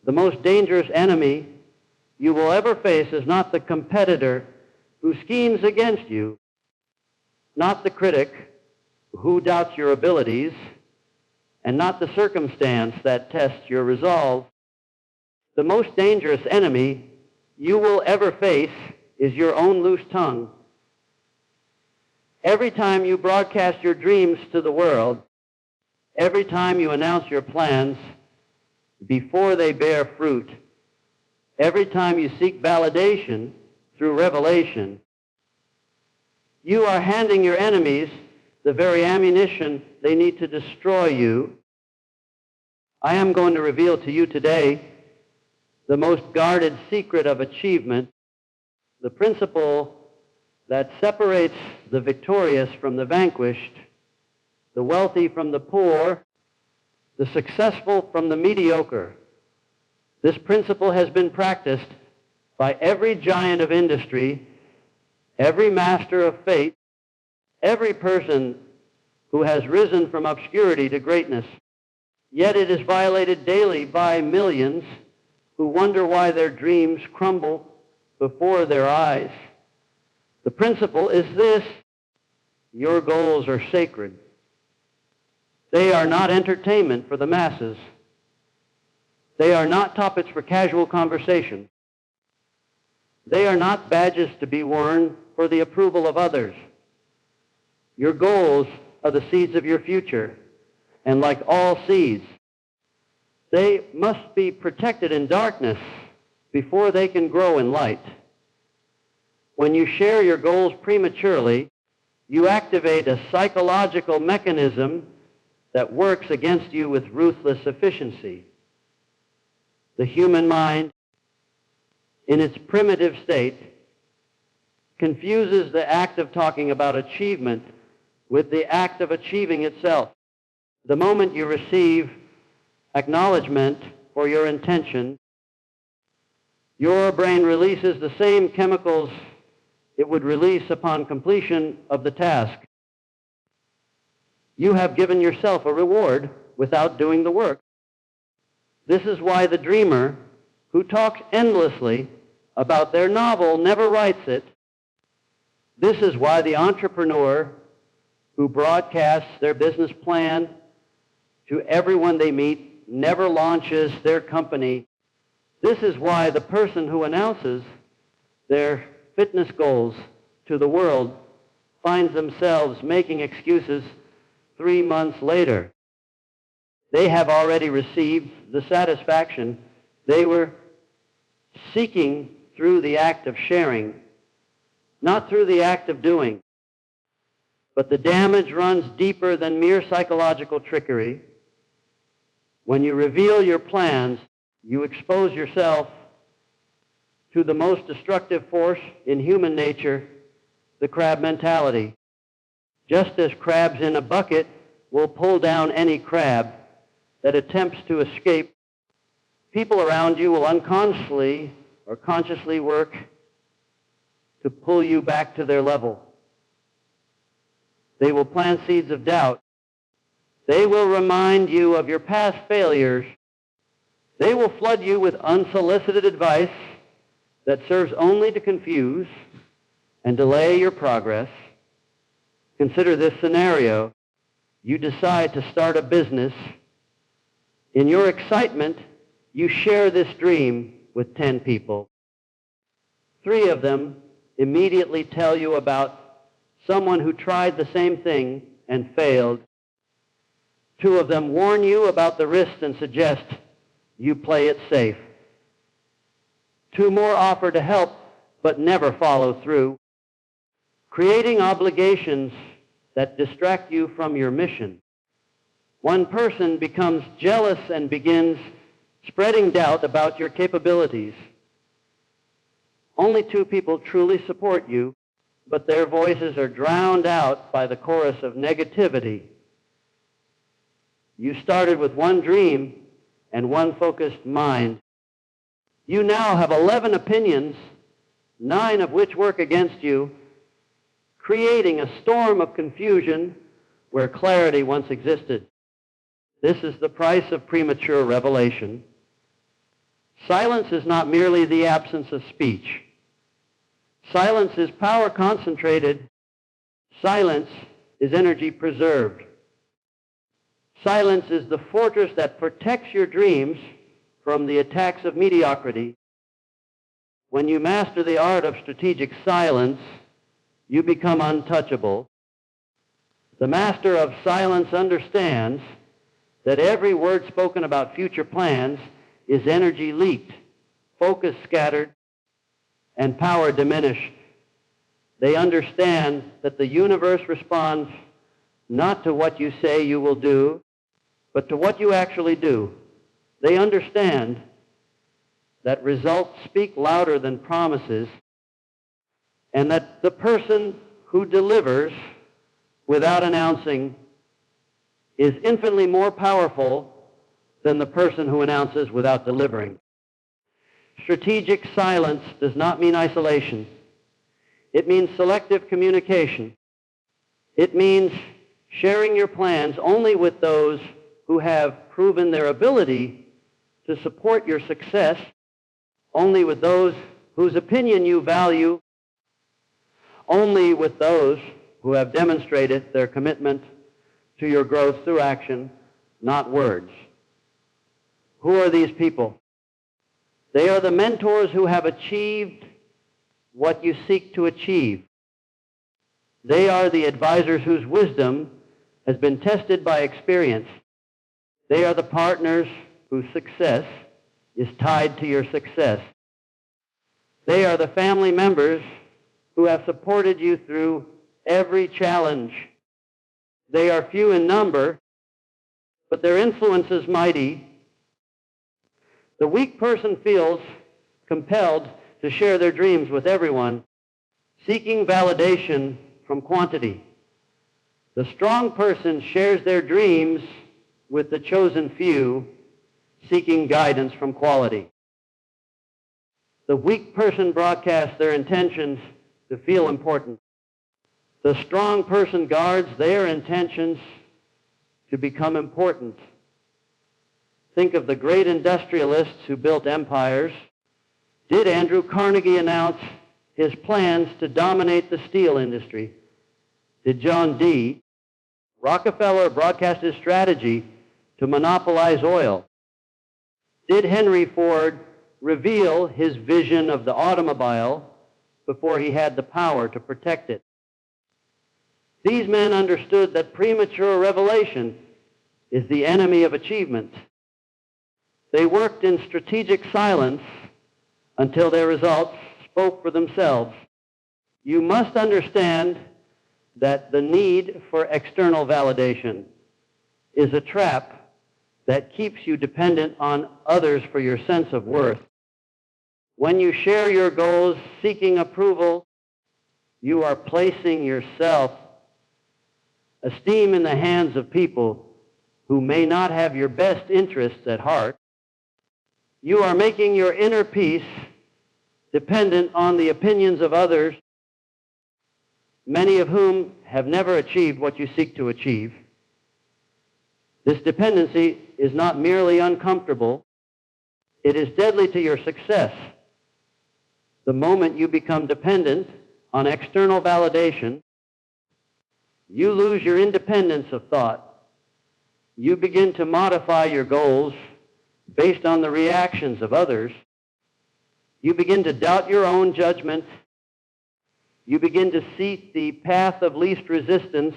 The most dangerous enemy you will ever face is not the competitor who schemes against you, not the critic who doubts your abilities, and not the circumstance that tests your resolve. The most dangerous enemy you will ever face is your own loose tongue. Every time you broadcast your dreams to the world, every time you announce your plans before they bear fruit, every time you seek validation through revelation, you are handing your enemies the very ammunition they need to destroy you. I am going to reveal to you today the most guarded secret of achievement, the principle that separates the victorious from the vanquished, the wealthy from the poor, the successful from the mediocre. This principle has been practiced by every giant of industry, every master of fate, every person who has risen from obscurity to greatness. Yet it is violated daily by millions who wonder why their dreams crumble before their eyes. The principle is this: your goals are sacred. They are not entertainment for the masses. They are not topics for casual conversation. They are not badges to be worn for the approval of others. Your goals are the seeds of your future, and like all seeds, they must be protected in darkness before they can grow in light. When you share your goals prematurely, you activate a psychological mechanism that works against you with ruthless efficiency. The human mind, in its primitive state, confuses the act of talking about achievement with the act of achieving itself. The moment you receive acknowledgement for your intention, your brain releases the same chemicals it would release upon completion of the task. You have given yourself a reward without doing the work. This is why the dreamer who talks endlessly about their novel never writes it. This is why the entrepreneur who broadcasts their business plan to everyone they meet never launches their company. This is why the person who announces their fitness goals to the world finds themselves making excuses 3 months later. They have already received the satisfaction they were seeking through the act of sharing, not through the act of doing. But the damage runs deeper than mere psychological trickery. When you reveal your plans, you expose yourself to the most destructive force in human nature, the crab mentality. Just as crabs in a bucket will pull down any crab that attempts to escape, people around you will unconsciously or consciously work to pull you back to their level. They will plant seeds of doubt. They will remind you of your past failures. They will flood you with unsolicited advice that serves only to confuse and delay your progress. Consider this scenario. You decide to start a business. In your excitement, you share this dream with 10 people. 3 of them immediately tell you about someone who tried the same thing and failed. 2 of them warn you about the risks and suggest you play it safe. 2 more offer to help but never follow through, creating obligations that distract you from your mission. 1 person becomes jealous and begins spreading doubt about your capabilities. Only 2 people truly support you, but their voices are drowned out by the chorus of negativity. You started with 1 dream and 1 focused mind. You now have 11 opinions, 9 of which work against you, creating a storm of confusion where clarity once existed. This is the price of premature revelation. Silence is not merely the absence of speech. Silence is power concentrated. Silence is energy preserved. Silence is the fortress that protects your dreams from the attacks of mediocrity. When you master the art of strategic silence, you become untouchable. The master of silence understands that every word spoken about future plans is energy leaked, focus scattered, and power diminished. They understand that the universe responds not to what you say you will do, but to what you actually do. They understand that results speak louder than promises, and that the person who delivers without announcing is infinitely more powerful than the person who announces without delivering. Strategic silence does not mean isolation. It means selective communication. It means sharing your plans only with those who have proven their ability to support your success, only with those whose opinion you value, only with those who have demonstrated their commitment to your growth through action, not words. Who are these people? They are the mentors who have achieved what you seek to achieve. They are the advisors whose wisdom has been tested by experience. They are the partners whose success is tied to your success. They are the family members who have supported you through every challenge. They are few in number, but their influence is mighty. The weak person feels compelled to share their dreams with everyone, seeking validation from quantity. The strong person shares their dreams with the chosen few, seeking guidance from quality. The weak person broadcasts their intentions to feel important. The strong person guards their intentions to become important. Think of the great industrialists who built empires. Did Andrew Carnegie announce his plans to dominate the steel industry? Did John D. Rockefeller broadcast his strategy to monopolize oil? Did Henry Ford reveal his vision of the automobile before he had the power to protect it? These men understood that premature revelation is the enemy of achievement. They worked in strategic silence until their results spoke for themselves. You must understand that the need for external validation is a trap that keeps you dependent on others for your sense of worth. When you share your goals seeking approval, you are placing your self-esteem in the hands of people who may not have your best interests at heart. You are making your inner peace dependent on the opinions of others, many of whom have never achieved what you seek to achieve. This dependency is not merely uncomfortable, it is deadly to your success. The moment you become dependent on external validation, you lose your independence of thought. You begin to modify your goals based on the reactions of others. You begin to doubt your own judgment. You begin to seek the path of least resistance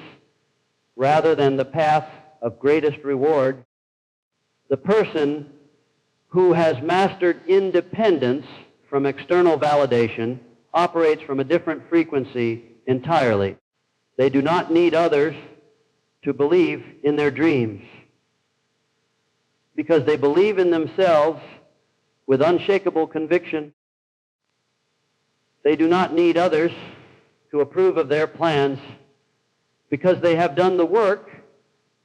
rather than the path of greatest reward. The person who has mastered independence from external validation operates from a different frequency entirely. They do not need others to believe in their dreams because they believe in themselves with unshakable conviction. They do not need others to approve of their plans because they have done the work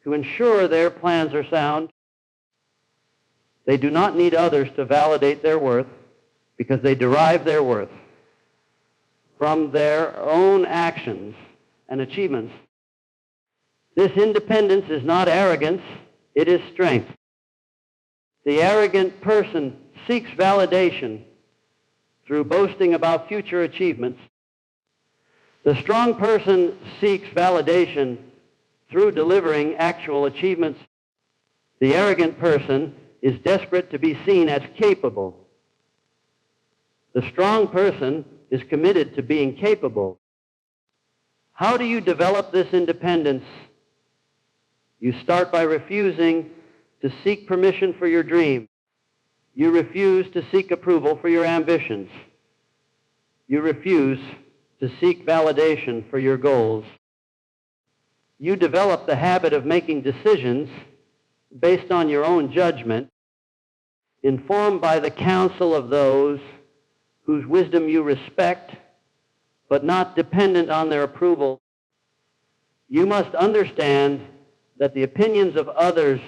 to ensure their plans are sound. They do not need others to validate their worth because they derive their worth from their own actions and achievements. This independence is not arrogance, it is strength. The arrogant person seeks validation through boasting about future achievements. The strong person seeks validation through delivering actual achievements. The arrogant person is desperate to be seen as capable. The strong person is committed to being capable. How do you develop this independence? You start by refusing to seek permission for your dream. You refuse to seek approval for your ambitions. You refuse to seek validation for your goals. You develop the habit of making decisions based on your own judgment, informed by the counsel of those whose wisdom you respect, but not dependent on their approval. You must understand that the opinions of others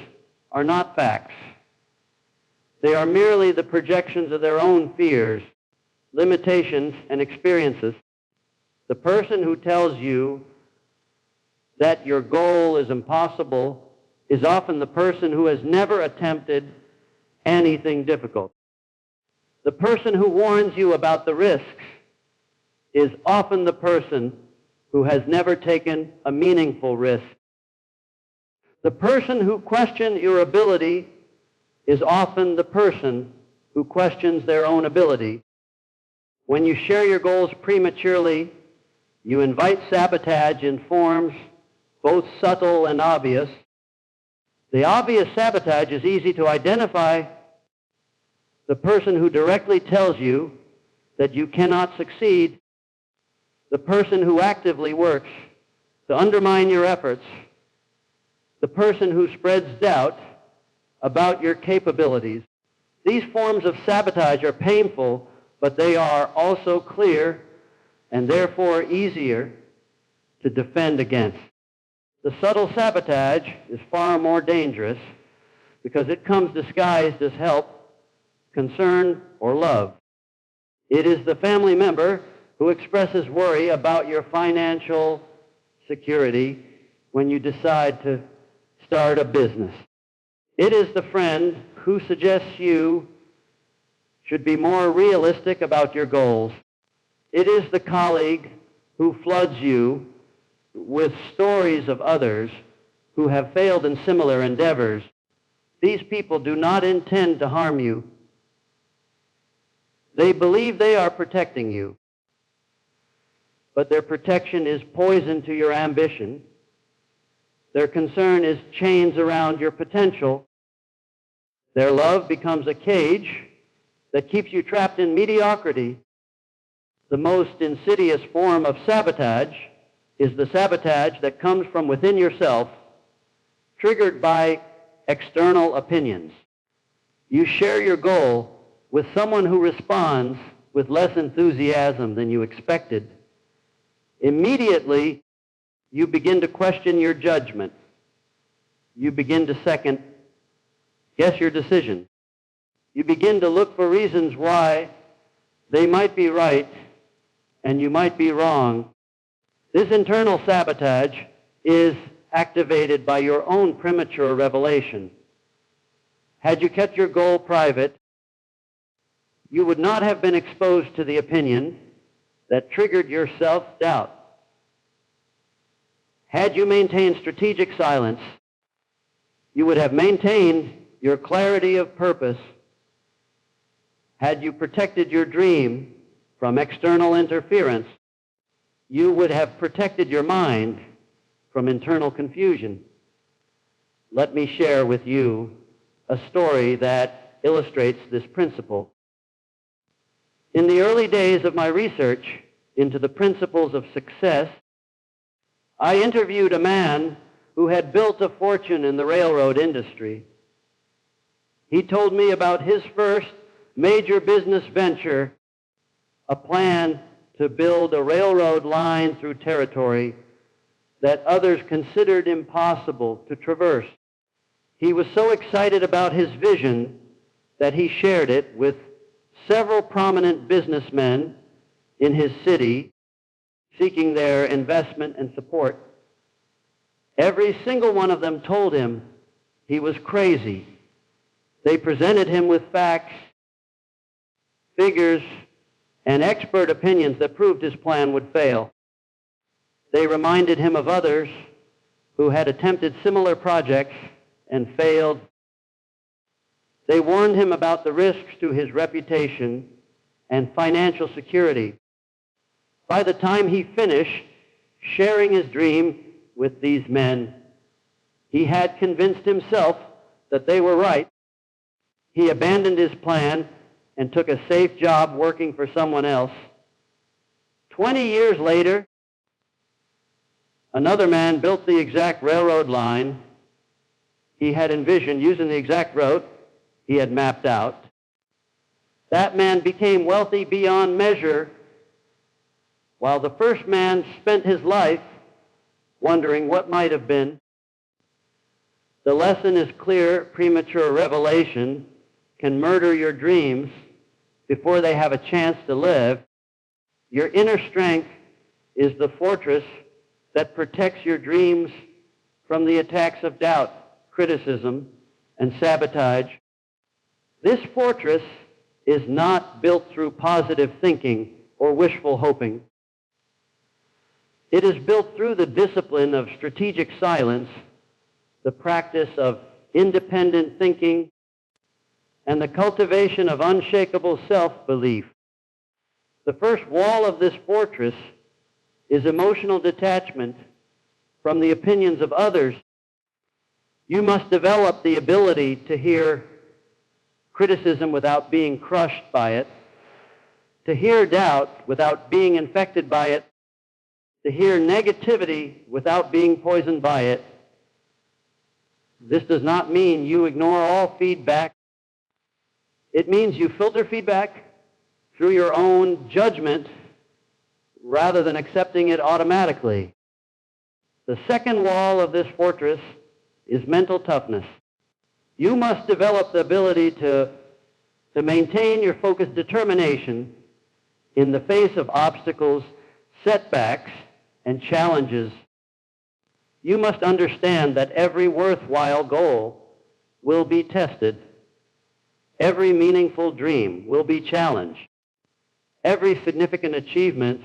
are not facts. They are merely the projections of their own fears, limitations, and experiences. The person who tells you that your goal is impossible is often the person who has never attempted anything difficult. The person who warns you about the risks is often the person who has never taken a meaningful risk. The person who questions your ability is often the person who questions their own ability. When you share your goals prematurely, you invite sabotage in forms both subtle and obvious. The obvious sabotage is easy to identify. The person who directly tells you that you cannot succeed, the person who actively works to undermine your efforts, the person who spreads doubt about your capabilities. These forms of sabotage are painful, but they are also clear and therefore easier to defend against. The subtle sabotage is far more dangerous because it comes disguised as help, concern, or love. It is the family member who expresses worry about your financial security when you decide to start a business. It is the friend who suggests you should be more realistic about your goals. It is the colleague who floods you with stories of others who have failed in similar endeavors. These people do not intend to harm you. They believe they are protecting you, but their protection is poison to your ambition. Their concern is chains around your potential. Their love becomes a cage that keeps you trapped in mediocrity. The most insidious form of sabotage is the sabotage that comes from within yourself, triggered by external opinions. You share your goal with someone who responds with less enthusiasm than you expected. Immediately, you begin to question your judgment. You begin to second guess your decision. You begin to look for reasons why they might be right and you might be wrong. This internal sabotage is activated by your own premature revelation. Had you kept your goal private, you would not have been exposed to the opinion that triggered your self-doubt. Had you maintained strategic silence, you would have maintained your clarity of purpose. Had you protected your dream from external interference, you would have protected your mind from internal confusion. Let me share with you a story that illustrates this principle. In the early days of my research into the principles of success, I interviewed a man who had built a fortune in the railroad industry. He told me about his first major business venture, a plan to build a railroad line through territory that others considered impossible to traverse. He was so excited about his vision that he shared it with several prominent businessmen in his city, seeking their investment and support. Every single one of them told him he was crazy. They presented him with facts figures, and expert opinions that proved his plan would fail. They reminded him of others who had attempted similar projects and failed. They warned him about the risks to his reputation and financial security. By the time he finished sharing his dream with these men, he had convinced himself that they were right. He abandoned his plan and took a safe job working for someone else. 20 years later, another man built the exact railroad line he had envisioned, using the exact route he had mapped out. That man became wealthy beyond measure, while the first man spent his life wondering what might have been. The lesson is clear: premature revelation can murder your dreams before they have a chance to live. Your inner strength is the fortress that protects your dreams from the attacks of doubt, criticism, and sabotage. This fortress is not built through positive thinking or wishful hoping. It is built through the discipline of strategic silence, the practice of independent thinking, and the cultivation of unshakable self-belief. The first wall of this fortress is emotional detachment from the opinions of others. You must develop the ability to hear criticism without being crushed by it, to hear doubt without being infected by it, to hear negativity without being poisoned by it. This does not mean you ignore all feedback. It means you filter feedback through your own judgment rather than accepting it automatically. The second wall of this fortress is mental toughness. You must develop the ability to maintain your focused determination in the face of obstacles, setbacks, and challenges. You must understand that every worthwhile goal will be tested. Every meaningful dream will be challenged. Every significant achievement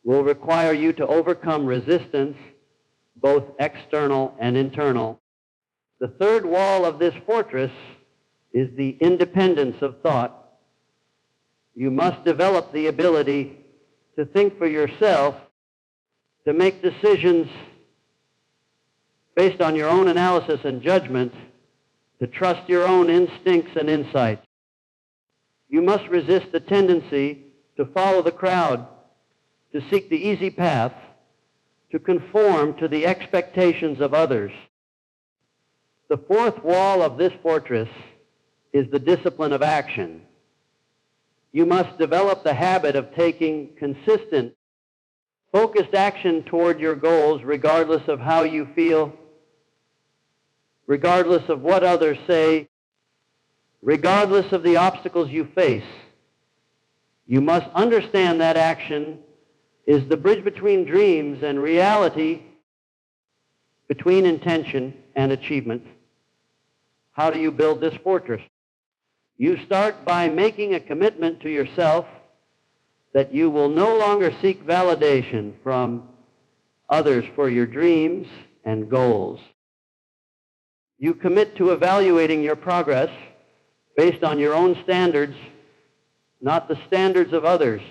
will require you to overcome resistance, both external and internal. The third wall of this fortress is the independence of thought. You must develop the ability to think for yourself, to make decisions based on your own analysis and judgment, to trust your own instincts and insights. You must resist the tendency to follow the crowd, to seek the easy path, to conform to the expectations of others. The fourth wall of this fortress is the discipline of action. You must develop the habit of taking consistent, focused action toward your goals regardless of how you feel, regardless of what others say, regardless of the obstacles you face. You must understand that action is the bridge between dreams and reality, between intention and achievement. How do you build this fortress? You start by making a commitment to yourself that you will no longer seek validation from others for your dreams and goals. You commit to evaluating your progress based on your own standards, not the standards of others.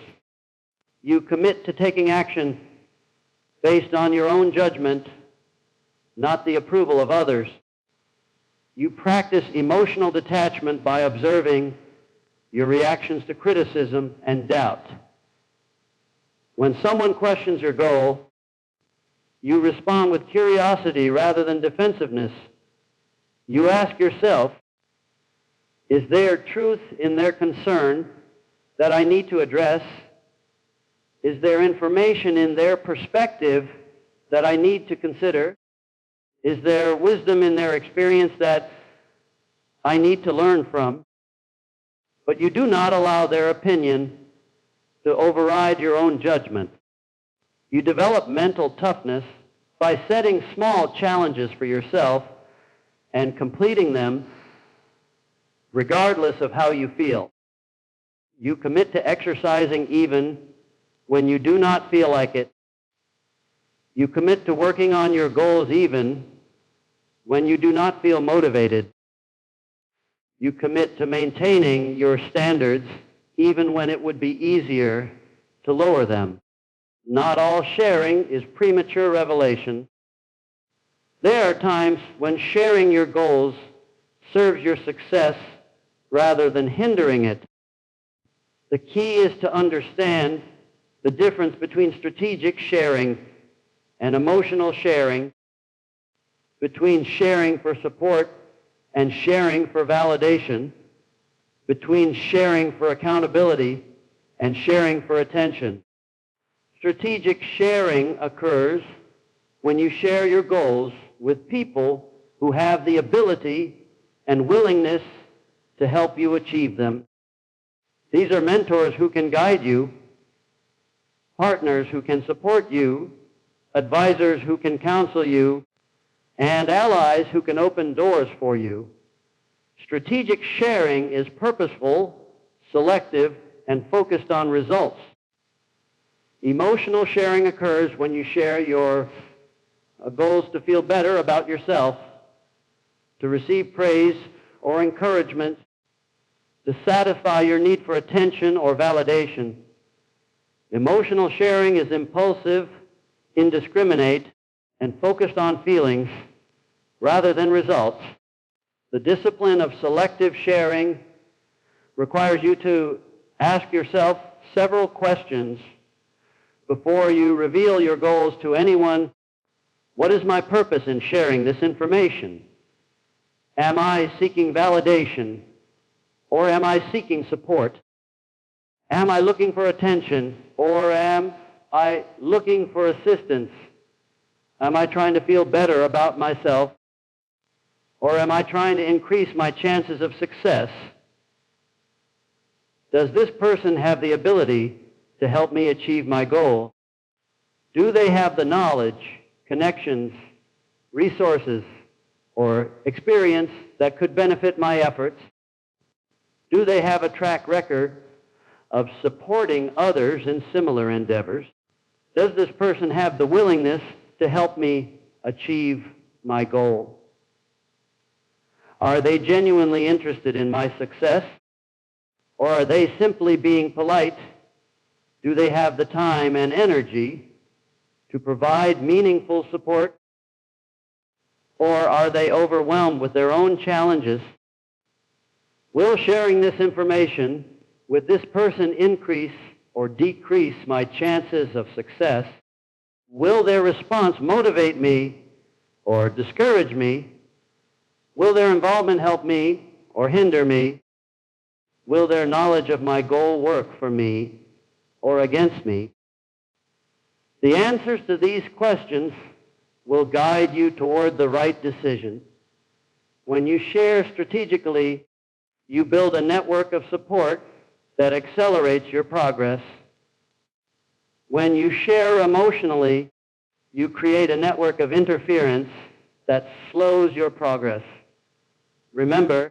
You commit to taking action based on your own judgment, not the approval of others. You practice emotional detachment by observing your reactions to criticism and doubt. When someone questions your goal, you respond with curiosity rather than defensiveness. You ask yourself, is there truth in their concern that I need to address? Is there information in their perspective that I need to consider? Is there wisdom in their experience that I need to learn from? But you do not allow their opinion to override your own judgment. You develop mental toughness by setting small challenges for yourself and completing them regardless of how you feel. You commit to exercising even when you do not feel like it. You commit to working on your goals even when you do not feel motivated. You commit to maintaining your standards even when it would be easier to lower them. Not all sharing is premature revelation. There are times when sharing your goals serves your success rather than hindering it. The key is to understand the difference between strategic sharing and emotional sharing, between sharing for support and sharing for validation, between sharing for accountability and sharing for attention. Strategic sharing occurs when you share your goals with people who have the ability and willingness to help you achieve them. These are mentors who can guide you, partners who can support you, advisors who can counsel you, and allies who can open doors for you. Strategic sharing is purposeful, selective, and focused on results. Emotional sharing occurs when you share your goals to feel better about yourself, to receive praise or encouragement, to satisfy your need for attention or validation. Emotional sharing is impulsive, indiscriminate, and focused on feelings rather than results. The discipline of selective sharing requires you to ask yourself several questions before you reveal your goals to anyone. What is my purpose in sharing this information? Am I seeking validation or am I seeking support? Am I looking for attention or am I looking for assistance? Am I trying to feel better about myself or am I trying to increase my chances of success? Does this person have the ability to help me achieve my goal? Do they have the knowledge, connections, resources, or experience that could benefit my efforts? Do they have a track record of supporting others in similar endeavors? Does this person have the willingness to help me achieve my goal? Are they genuinely interested in my success? Or are they simply being polite? Do they have the time and energy to provide meaningful support? Or are they overwhelmed with their own challenges? Will sharing this information with this person increase or decrease my chances of success? Will their response motivate me or discourage me? Will their involvement help me or hinder me? Will their knowledge of my goal work for me or against me? The answers to these questions will guide you toward the right decision. When you share strategically, you build a network of support that accelerates your progress. When you share emotionally, you create a network of interference that slows your progress. Remember,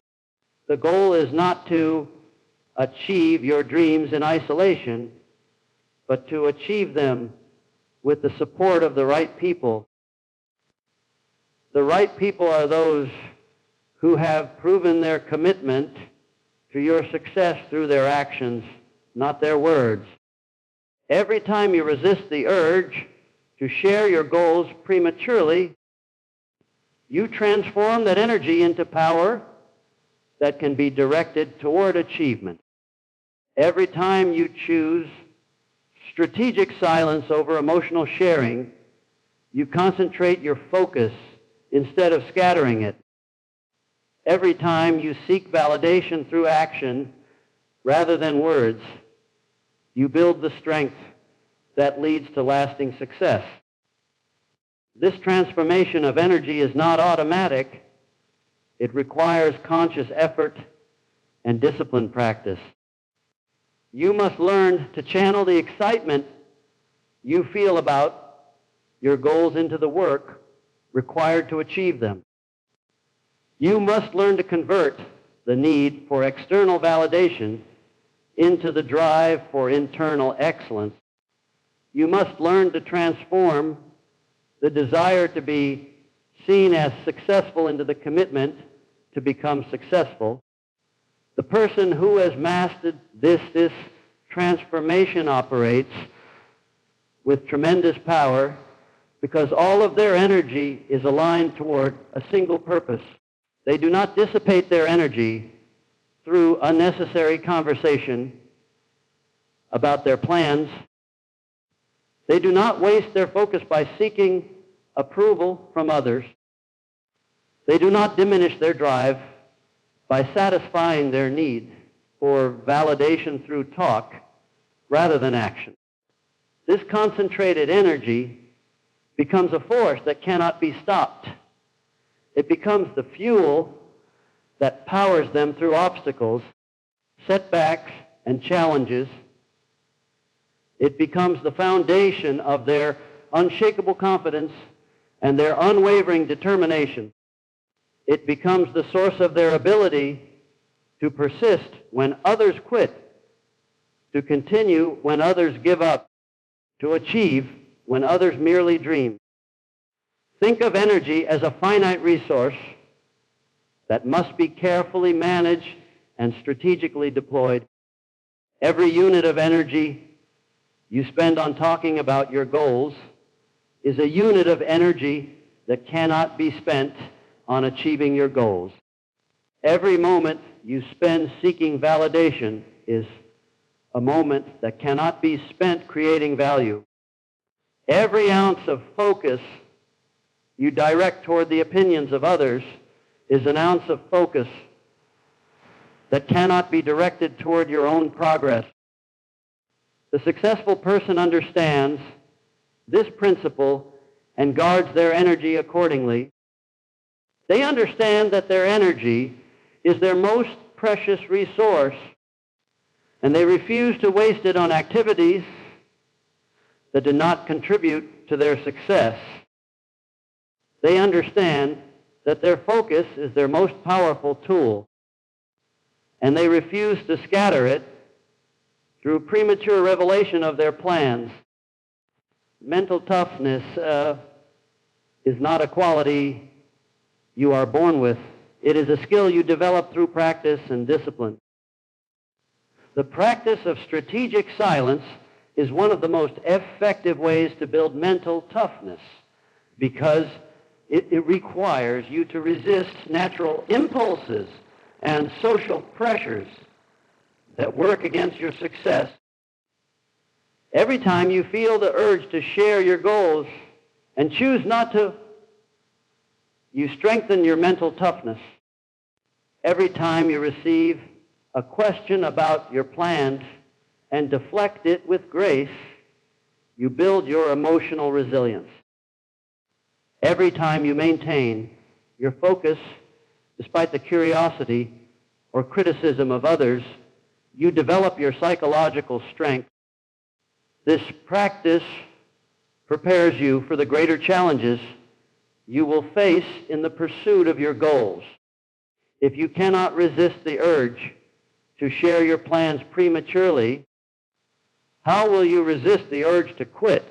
the goal is not to achieve your dreams in isolation, but to achieve them with the support of the right people. The right people are those who have proven their commitment to your success through their actions, not their words. Every time you resist the urge to share your goals prematurely, you transform that energy into power that can be directed toward achievement. Every time you choose strategic silence over emotional sharing, you concentrate your focus instead of scattering it. Every time you seek validation through action rather than words, you build the strength that leads to lasting success. This transformation of energy is not automatic. It requires conscious effort and disciplined practice. You must learn to channel the excitement you feel about your goals into the work required to achieve them. You must learn to convert the need for external validation into the drive for internal excellence. You must learn to transform the desire to be seen as successful into the commitment to become successful. The person who has mastered this transformation operates with tremendous power because all of their energy is aligned toward a single purpose. They do not dissipate their energy through unnecessary conversation about their plans. They do not waste their focus by seeking approval from others. They do not diminish their drive by satisfying their need for validation through talk rather than action. This concentrated energy becomes a force that cannot be stopped. It becomes the fuel that powers them through obstacles, setbacks, and challenges. It becomes the foundation of their unshakable confidence and their unwavering determination. It becomes the source of their ability to persist when others quit, to continue when others give up, to achieve when others merely dream. Think of energy as a finite resource that must be carefully managed and strategically deployed. Every unit of energy you spend on talking about your goals is a unit of energy that cannot be spent on achieving your goals. Every moment you spend seeking validation is a moment that cannot be spent creating value. Every ounce of focus you direct toward the opinions of others is an ounce of focus that cannot be directed toward your own progress. The successful person understands this principle and guards their energy accordingly. They understand that their energy is their most precious resource, and they refuse to waste it on activities that do not contribute to their success. They understand that their focus is their most powerful tool, and they refuse to scatter it through premature revelation of their plans. Mental toughness is not a quality you are born with. It is a skill you develop through practice and discipline. The practice of strategic silence is one of the most effective ways to build mental toughness because it requires you to resist natural impulses and social pressures that work against your success. Every time you feel the urge to share your goals and choose not to, you strengthen your mental toughness. Every time you receive a question about your plans and deflect it with grace, you build your emotional resilience. Every time you maintain your focus despite the curiosity or criticism of others, you develop your psychological strength. This practice prepares you for the greater challenges you will face in the pursuit of your goals. If you cannot resist the urge to share your plans prematurely, how will you resist the urge to quit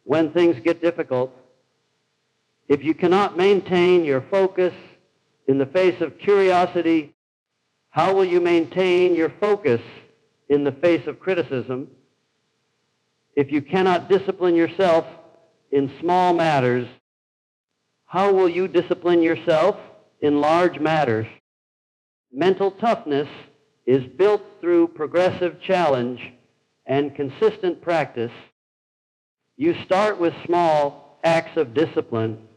when things get difficult? If you cannot maintain your focus in the face of curiosity, how will you maintain your focus in the face of criticism? If you cannot discipline yourself in small matters, how will you discipline yourself in large matters? Mental toughness is built through progressive challenge and consistent practice. You start with small acts of discipline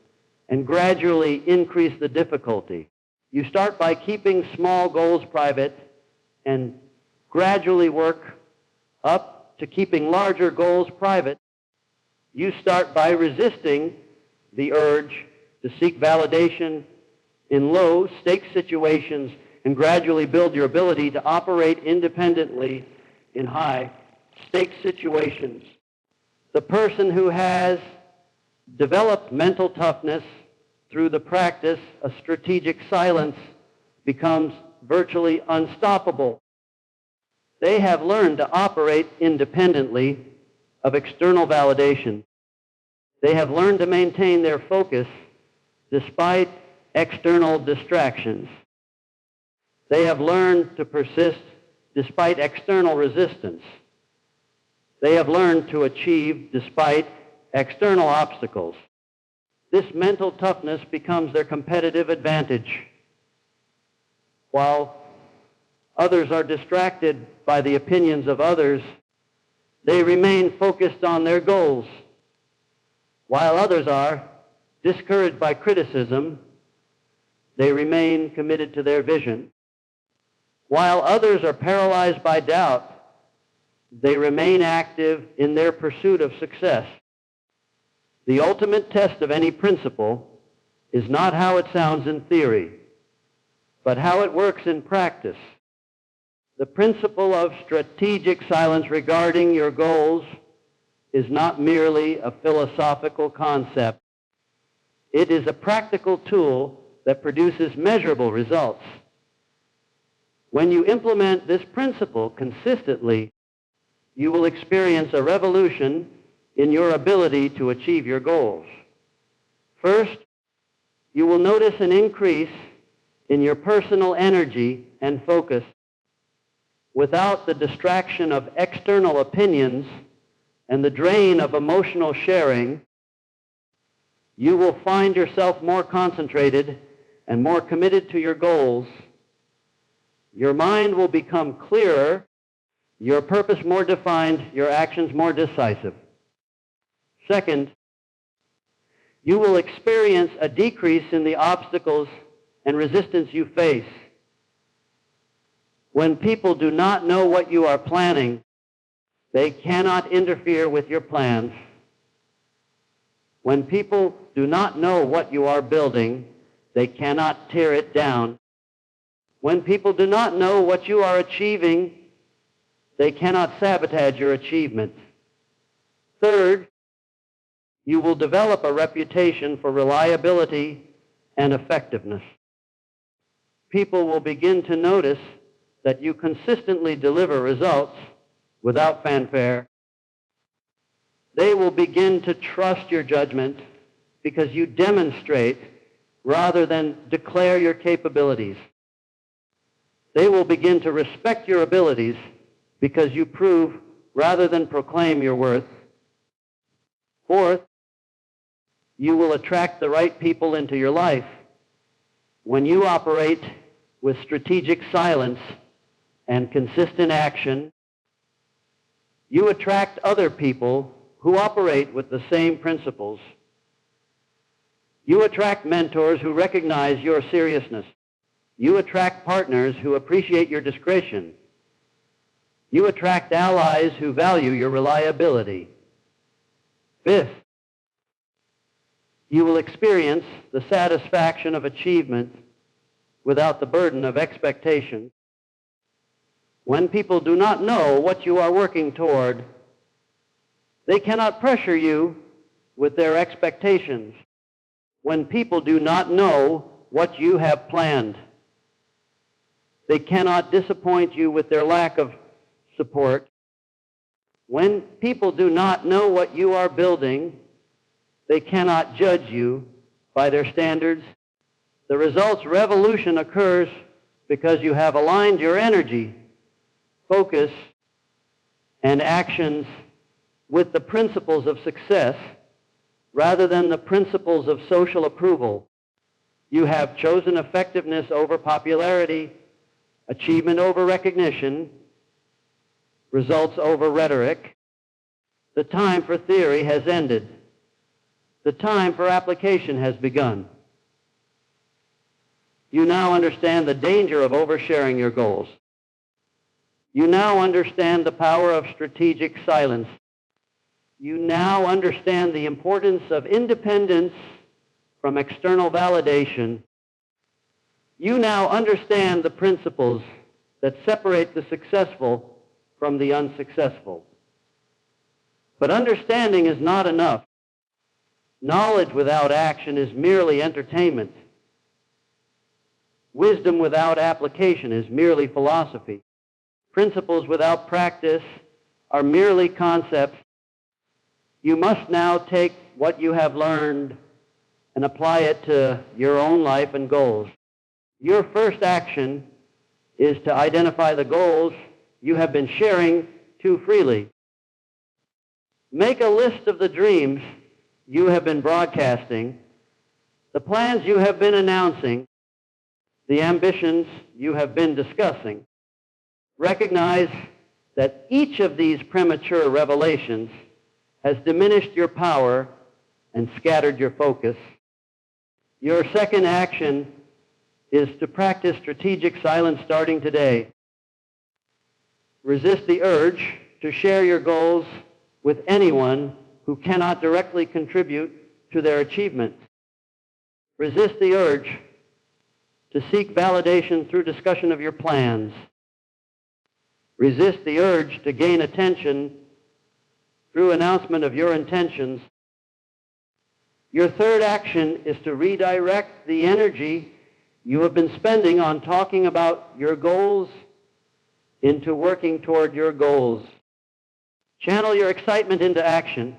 and gradually increase the difficulty. You start by keeping small goals private and gradually work up to keeping larger goals private. You start by resisting the urge to seek validation in low-stakes situations and gradually build your ability to operate independently in high-stakes situations. The person who has developed mental toughness through the practice of strategic silence becomes virtually unstoppable. They have learned to operate independently of external validation. They have learned to maintain their focus despite external distractions. They have learned to persist despite external resistance. They have learned to achieve despite external obstacles. This mental toughness becomes their competitive advantage. While others are distracted by the opinions of others, they remain focused on their goals. While others are discouraged by criticism, they remain committed to their vision. While others are paralyzed by doubt, they remain active in their pursuit of success. The ultimate test of any principle is not how it sounds in theory, but how it works in practice. The principle of strategic silence regarding your goals is not merely a philosophical concept. It is a practical tool that produces measurable results. When you implement this principle consistently, you will experience a revolution in your ability to achieve your goals. First, you will notice an increase in your personal energy and focus. Without the distraction of external opinions and the drain of emotional sharing, you will find yourself more concentrated and more committed to your goals. Your mind will become clearer, your purpose more defined, your actions more decisive. Second, you will experience a decrease in the obstacles and resistance you face. When people do not know what you are planning, they cannot interfere with your plans. When people do not know what you are building, they cannot tear it down. When people do not know what you are achieving, they cannot sabotage your achievement. Third, you will develop a reputation for reliability and effectiveness. People will begin to notice that you consistently deliver results without fanfare. They will begin to trust your judgment because you demonstrate rather than declare your capabilities. They will begin to respect your abilities because you prove rather than proclaim your worth. Fourth, you will attract the right people into your life. When you operate with strategic silence and consistent action, you attract other people who operate with the same principles. You attract mentors who recognize your seriousness. You attract partners who appreciate your discretion. You attract allies who value your reliability. Fifth, you will experience the satisfaction of achievement without the burden of expectation. When people do not know what you are working toward, they cannot pressure you with their expectations. When people do not know what you have planned, they cannot disappoint you with their lack of support. When people do not know what you are building, they cannot judge you by their standards. The result's revolution occurs because you have aligned your energy, focus, and actions with the principles of success rather than the principles of social approval. You have chosen effectiveness over popularity, achievement over recognition, results over rhetoric. The time for theory has ended. The time for application has begun. You now understand the danger of oversharing your goals. You now understand the power of strategic silence. You now understand the importance of independence from external validation. You now understand the principles that separate the successful from the unsuccessful. But understanding is not enough. Knowledge without action is merely entertainment. Wisdom without application is merely philosophy. Principles without practice are merely concepts. You must now take what you have learned and apply it to your own life and goals. Your first action is to identify the goals you have been sharing too freely. Make a list of the dreams you have been broadcasting, the plans you have been announcing, the ambitions you have been discussing. Recognize that each of these premature revelations has diminished your power and scattered your focus. Your second action is to practice strategic silence starting today. Resist the urge to share your goals with anyone who cannot directly contribute to their achievement. Resist the urge to seek validation through discussion of your plans. Resist the urge to gain attention through announcement of your intentions. Your third action is to redirect the energy you have been spending on talking about your goals into working toward your goals. Channel your excitement into action.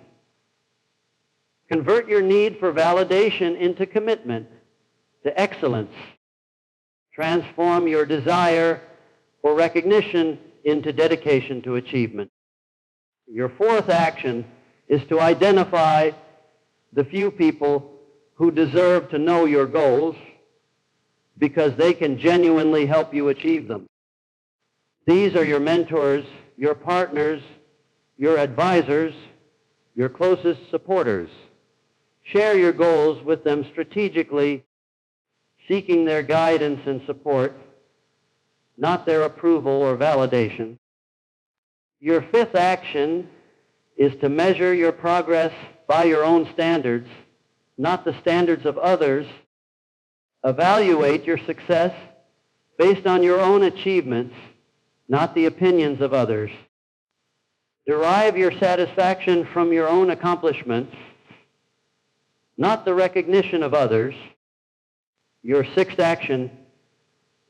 Convert your need for validation into commitment to excellence. Transform your desire for recognition into dedication to achievement. Your fourth action is to identify the few people who deserve to know your goals because they can genuinely help you achieve them. These are your mentors, your partners, your advisors, your closest supporters. Share your goals with them strategically, seeking their guidance and support, not their approval or validation. Your fifth action is to measure your progress by your own standards, not the standards of others. Evaluate your success based on your own achievements, not the opinions of others. Derive your satisfaction from your own accomplishments, not the recognition of others. Your sixth action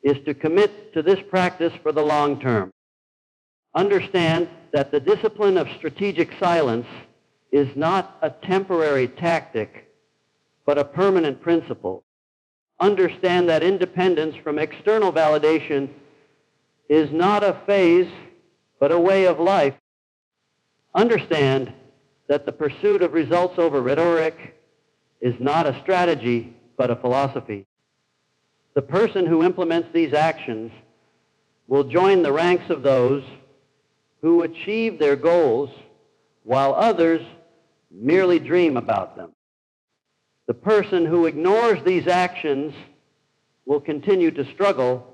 is to commit to this practice for the long term. Understand that the discipline of strategic silence is not a temporary tactic, but a permanent principle. Understand that independence from external validation is not a phase, but a way of life. Understand that the pursuit of results over rhetoric is not a strategy, but a philosophy. The person who implements these actions will join the ranks of those who achieve their goals while others merely dream about them. The person who ignores these actions will continue to struggle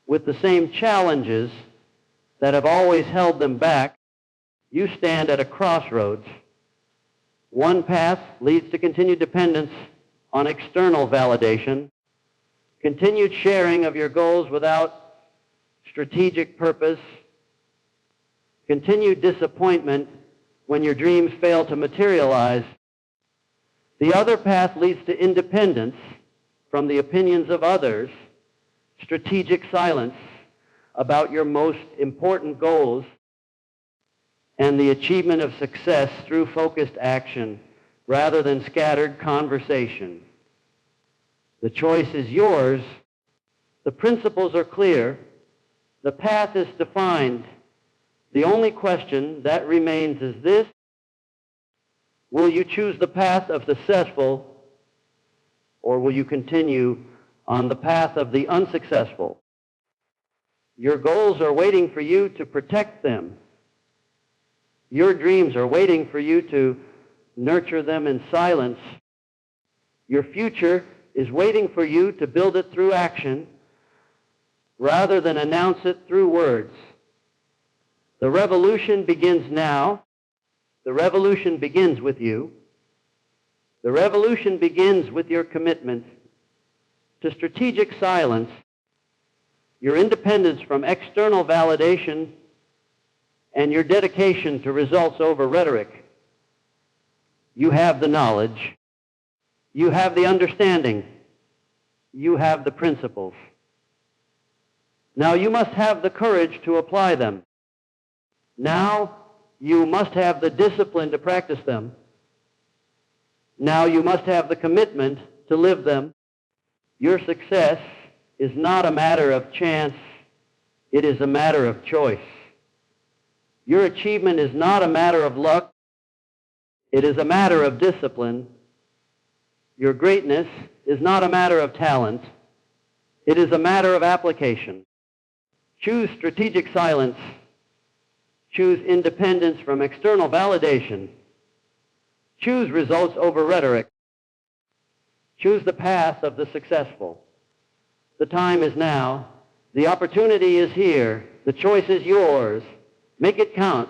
with the same challenges that have always held them back. You stand at a crossroads. One path leads to continued dependence on external validation, continued sharing of your goals without strategic purpose, continued disappointment when your dreams fail to materialize. The other path leads to independence from the opinions of others, strategic silence about your most important goals, and the achievement of success through focused action rather than scattered conversation. The choice is yours. The principles are clear. The path is defined. The only question that remains is this: will you choose the path of successful, or will you continue on the path of the unsuccessful? Your goals are waiting for you to protect them. Your dreams are waiting for you to nurture them in silence. Your future is waiting for you to build it through action rather than announce it through words. The revolution begins now. The revolution begins with you. The revolution begins with your commitment to strategic silence, your independence from external validation, and your dedication to results over rhetoric. You have the knowledge. You have the understanding. You have the principles. Now you must have the courage to apply them. Now you must have the discipline to practice them. Now you must have the commitment to live them. Your success is not a matter of chance. It is a matter of choice. Your achievement is not a matter of luck. It is a matter of discipline. Your greatness is not a matter of talent. It is a matter of application. Choose strategic silence. Choose independence from external validation. Choose results over rhetoric. Choose the path of the successful. The time is now. The opportunity is here. The choice is yours. Make it count.